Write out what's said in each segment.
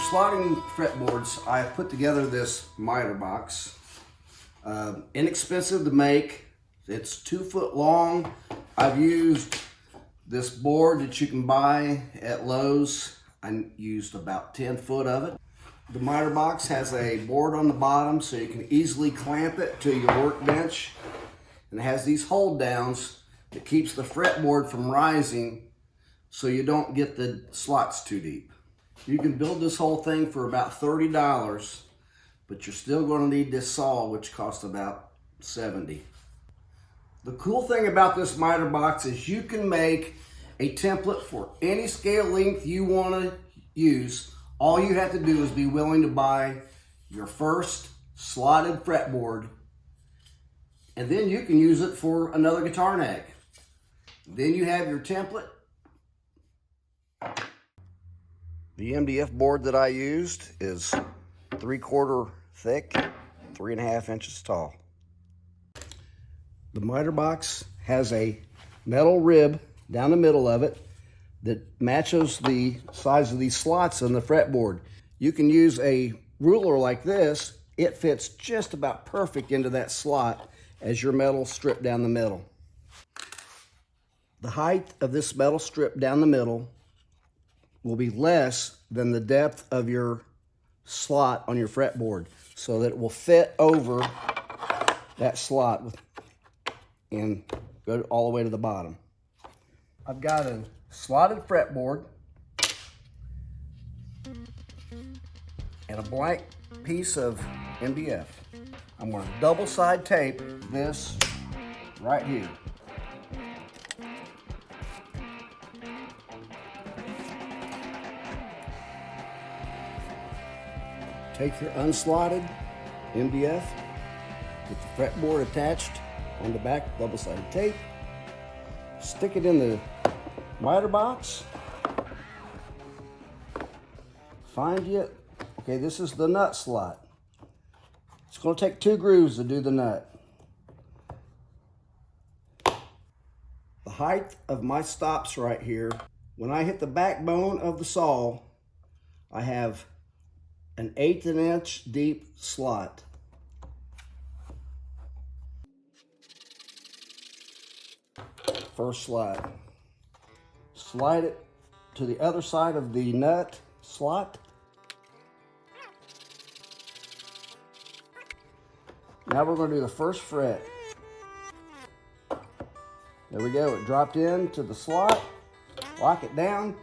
slotting fretboards, I put together this miter box. Inexpensive to make. It's 2 foot long. I've used this board that you can buy at Lowe's. I used about 10 foot of it. The miter box has a board on the bottom so you can easily clamp it to your workbench. And it has these hold downs that keeps the fretboard from rising so you don't get the slots too deep. You can build this whole thing for about $30, but you're still going to need this saw, which costs about $70. The cool thing about this miter box is you can make a template for any scale length you want to use. All you have to do is be willing to buy your first slotted fretboard, and then you can use it for another guitar neck. Then you have your template. The MDF board that I used is 3/4 thick, 3.5 inches tall. The miter box has a metal rib down the middle of it that matches the size of these slots on the fretboard. You can use a ruler like this. It fits just about perfect into that slot as your metal strip down the middle. The height of this metal strip down the middle will be less than the depth of your slot on your fretboard, so that it will fit over that slot and go all the way to the bottom. I've got a slotted fretboard and a blank piece of MDF. I'm going to double side tape this right here. Take your unslotted MDF with the fretboard attached on the back, double-sided tape. Stick it in the miter box. Find it. Okay, this is the nut slot. It's going to take 2 grooves to do the nut. The height of my stops right here, when I hit the backbone of the saw, I have an 1/8 inch deep slot. First slide. Slide it to the other side of the nut slot. Now we're going to do the first fret. There we go. It dropped into the slot. Lock it down.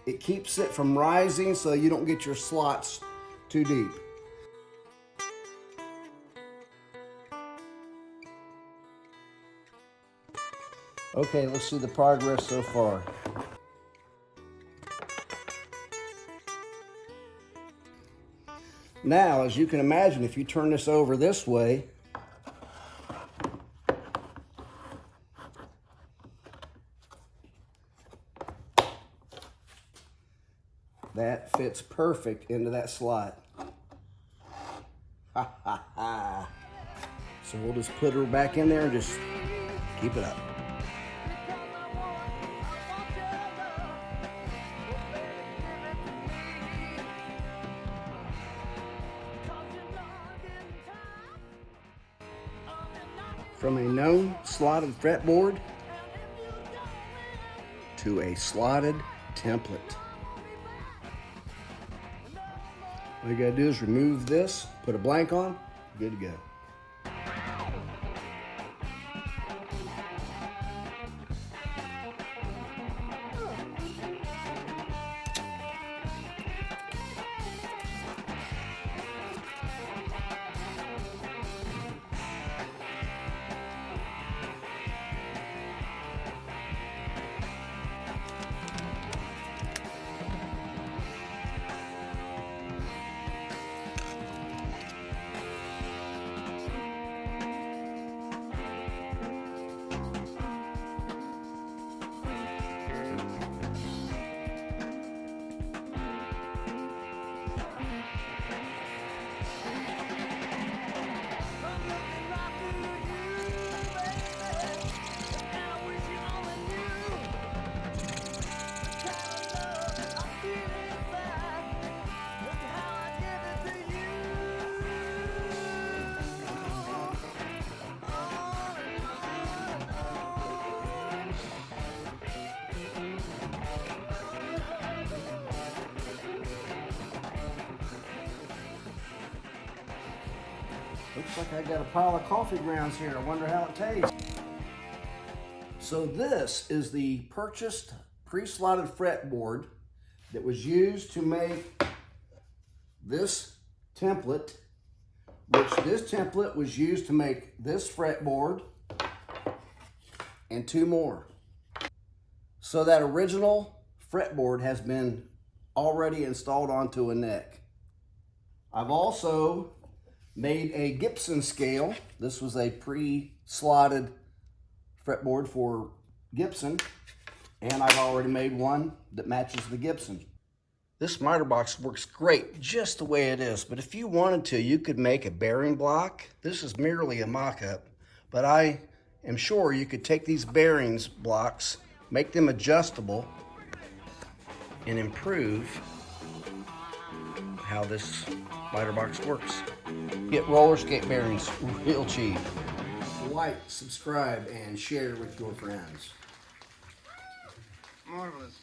It keeps it from rising so you don't get your slots too deep. Okay, let's see the progress so far. Now, as you can imagine, if you turn this over this way, that fits perfect into that slot. Ha ha ha. So we'll just put her back in there and just keep it up. From a known slotted fretboard to a slotted template. All you gotta do is remove this, put a blank on, good to go. Looks like I got a pile of coffee grounds here. I wonder how it tastes. So this is the purchased pre-slotted fretboard that was used to make this template, which this template was used to make this fretboard and 2 more. So that original fretboard has been already installed onto a neck. I've also made a Gibson scale. This was a pre-slotted fretboard for Gibson, and I've already made one that matches the Gibson. This miter box works great just the way it is, but if you wanted to, you could make a bearing block. This is merely a mock-up, but I am sure you could take these bearings blocks, make them adjustable, and improve how this miter box works. Get roller skate bearings real cheap. Like, subscribe, and share with your friends. Marvelous.